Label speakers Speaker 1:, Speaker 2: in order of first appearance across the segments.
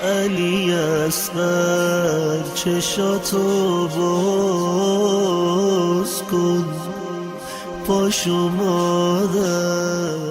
Speaker 1: علی اصغر چشاتو باز کن پاشو مادر.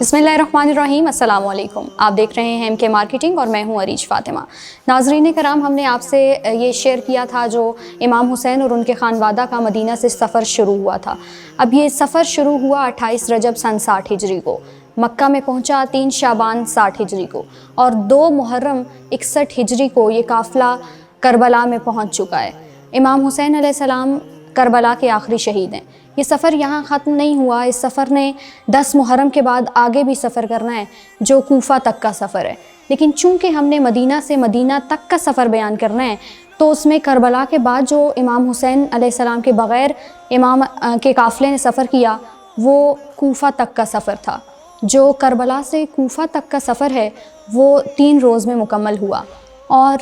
Speaker 2: बिस्मिल्लाहिर्रहमानिर्रहीम, अस्सलाम वालेकुम. आप देख रहे हैं MK मार्केटिंग और मैं हूं अरीज फातिमा. नाज़रीन कराम, हमने आपसे ये शेयर किया था जो इमाम हुसैन और उनके खानवादा का मदीना से सफ़र शुरू हुआ था. अब ये सफ़र शुरू हुआ 28 रजब सन 60 हिजरी को, मक्का में पहुंचा 3 शाबान 60 हिजरी को और 2 मुहर्रम 61 हिजरी को ये काफ़िला करबला में पहुंच चुका है. इमाम हुसैन अलैहिस्सलाम करबला के आखिरी शहीद हैं. ये सफ़र यहाँ ख़त्म नहीं हुआ. इस सफ़र ने 10 मुहर्रम के बाद आगे भी सफ़र करना है जो कूफ़ा तक का सफ़र है. लेकिन चूँकि हमने मदीना से मदीना तक का सफ़र बयान करना है तो उसमें करबला के बाद जो इमाम हुसैन अलैहिस्सलाम के बग़ैर इमाम के काफ़िले ने सफ़र किया वो कूफ़ा तक का सफ़र था. जो करबला से कूफ़ा तक का सफ़र है वो 3 रोज़ में मुकम्मल हुआ. और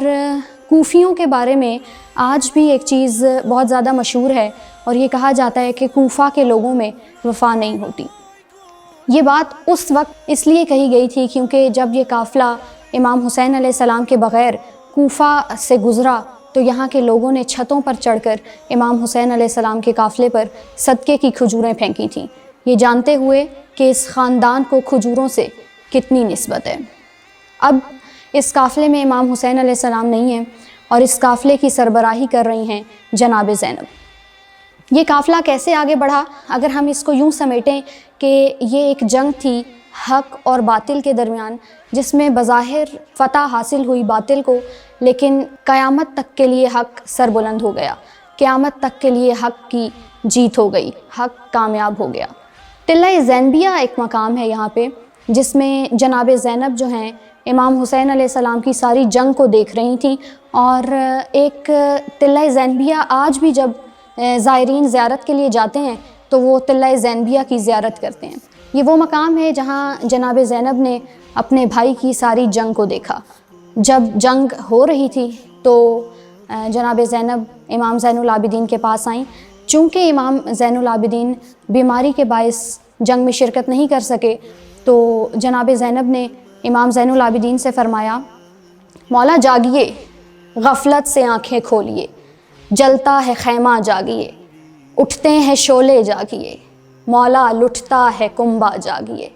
Speaker 2: कूफ़ियों के बारे में आज भी एक चीज़ बहुत ज़्यादा मशहूर है और ये कहा जाता है कि कूफ़ा के लोगों में वफ़ा नहीं होती. ये बात उस वक्त इसलिए कही गई थी क्योंकि जब ये काफ़िला इमाम हुसैन अलैहिस्सलाम के बग़ैर कूफ़ा से गुज़रा तो यहाँ के लोगों ने छतों पर चढ़कर इमाम हुसैन अलैहिस्सलाम के काफ़िले पर सदक़े की खजूरें फेंकी थीं, ये जानते हुए कि इस ख़ानदान को खजूरों से कितनी निस्बत है. अब इस काफ़िले में इमाम हुसैन अलैहिस्सलाम नहीं हैं और इस काफ़िले की सरबराही कर रही हैं जनाब ज़ैनब. ये काफ़िला कैसे आगे बढ़ा? अगर हम इसको यूँ समेटें कि ये एक जंग थी हक़ और बातिल के दरमियान, जिसमें बज़ाहिर फ़तह हासिल हुई बातिल को, लेकिन क़यामत तक के लिए हक़ सरबुलंद हो गया. क़यामत तक के लिए हक़ की जीत हो गई, हक़ कामयाब हो गया. टिल्ला ज़ैनबिया एक मकाम है यहाँ पे जिसमें जनाब ज़ैनब जो हैं इमाम हुसैन अलैहिस्सलाम की सारी जंग को देख रही थी. और एक टिल्ला ज़ैनबिया आज भी जब ज़ायरीन ज़ियारत के लिए जाते हैं तो वो टिल्ला ज़ैनबिया की ज़ियारत करते हैं. ये वो मकाम है जहाँ जनाब ज़ैनब ने अपने भाई की सारी जंग को देखा. जब जंग हो रही थी तो जनाब ज़ैनब इमाम ज़ैनुल आबिदीन के पास आईं. चूँकि इमाम ज़ैनुल आबिदीन बीमारी के बाइस जंग में शिरकत नहीं कर सके तो जनाब ज़ैनब ने इमाम ज़ैनुल आबिदीन से फ़रमाया, मौला जागिए, गफ़लत से आँखें खोलिए, जलता है ख़ैमा जागिए, उठते हैं शोले जागिए, मौला लुटता है कुंबा जागिए.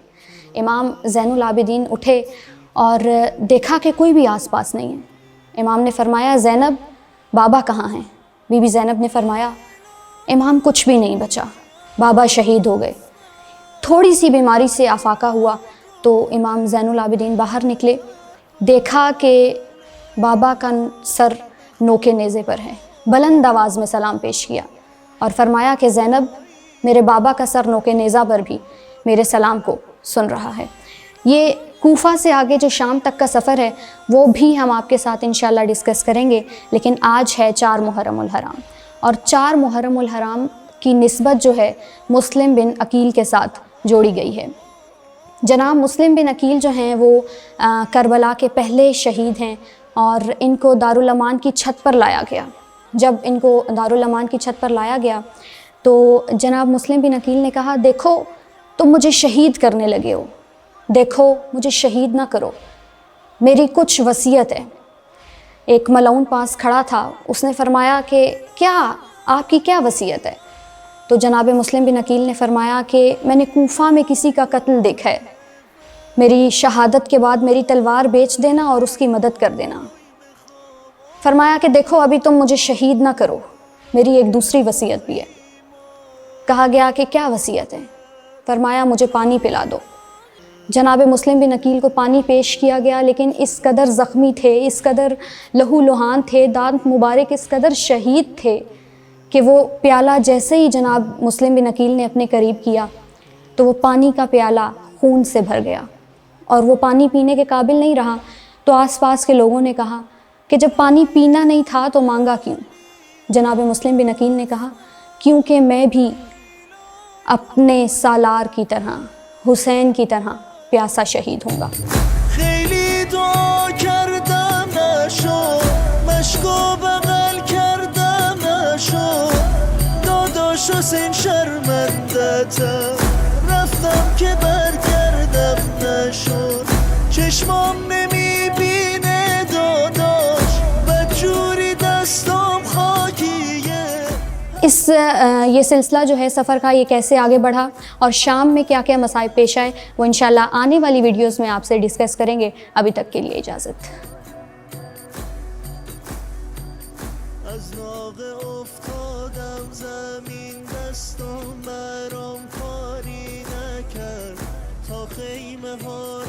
Speaker 2: इमाम ज़ैनुल आबिदीन उठे और देखा कि कोई भी आस पास नहीं है. इमाम ने फ़रमाया, ज़ैनब बाबा कहाँ हैं? बीबी ज़ैनब ने फ़रमाया, इमाम कुछ भी नहीं बचा, बाबा शहीद हो गए. थोड़ी सी बीमारी से आफाका हुआ तो इमाम ज़ैनुल आबिदीन बाहर निकले. देखा कि बाबा का सर नोके नेज़े पर है. बुलंद आवाज़ में सलाम पेश किया और फ़रमाया कि ज़ैनब, मेरे बाबा का सर नोके नेज़ा पर भी मेरे सलाम को सुन रहा है. ये कूफ़ा से आगे जो शाम तक का सफ़र है वो भी हम आपके साथ इंशाअल्लाह डिस्कस करेंगे. लेकिन आज है 4 मुहर्रमुल हराम और 4 मुहर्रमुल हराम की निस्बत जो है मुस्लिम बिन अकील के साथ जोड़ी गई है. जनाब मुस्लिम बिन अकील जो हैं वो करबला के पहले शहीद हैं और इनको दारुल अमान की छत पर लाया गया. जब इनको दारुल अमान की छत पर लाया गया तो जनाब मुस्लिम बिन अकील ने कहा, देखो तुम मुझे शहीद करने लगे हो, देखो मुझे शहीद ना करो, मेरी कुछ वसीयत है. एक मलऊन पास खड़ा था, उसने फ़रमाया कि क्या आपकी क्या वसीयत है? तो जनाब मुस्लिम बिन अकील ने फ़रमाया कि मैंने कूफ़ा में किसी का कत्ल देखा है, मेरी शहादत के बाद मेरी तलवार बेच देना और उसकी मदद कर देना. फ़रमाया कि देखो अभी तुम मुझे शहीद ना करो, मेरी एक दूसरी वसीयत भी है. कहा गया कि क्या वसीयत है? फ़रमाया मुझे पानी पिला दो. जनाब मुस्लिम बिन अकील को पानी पेश किया गया, लेकिन इस कदर ज़ख्मी थे, इस कदर लहू लुहान थे, दांत मुबारक इस कदर शहीद थे कि वो प्याला जैसे ही जनाब मुस्लिम बिन अकील ने अपने करीब किया तो वो पानी का प्याला खून से भर गया और वो पानी पीने के काबिल नहीं रहा. तो आसपास के लोगों ने कहा कि जब पानी पीना नहीं था तो मांगा क्यों? जनाब मुस्लिम बिन अकील ने कहा, क्योंकि मैं भी अपने सालार की तरह, हुसैन की तरह प्यासा शहीद होऊंगा.
Speaker 1: خیلی دعا کردم نشو، مشکو بغل کردم نشو، داداش حسین شرمندتم. که برگردم نشد چشمام نمیبینه داداش بدجوری دستم خاکیه
Speaker 2: یہ سلسلہ جو ہے سفر کا یہ کیسے آگے بڑھا اور شام میں کیا کیا مصائب پیش آئے وہ انشاءاللہ آنے والی ویڈیوز میں آپ سے ڈسکس کریں گے. ابھی تک کے لیے اجازت.
Speaker 1: از ناقه افتادم زمین دستم برام کاری نکرد تا خیمه ها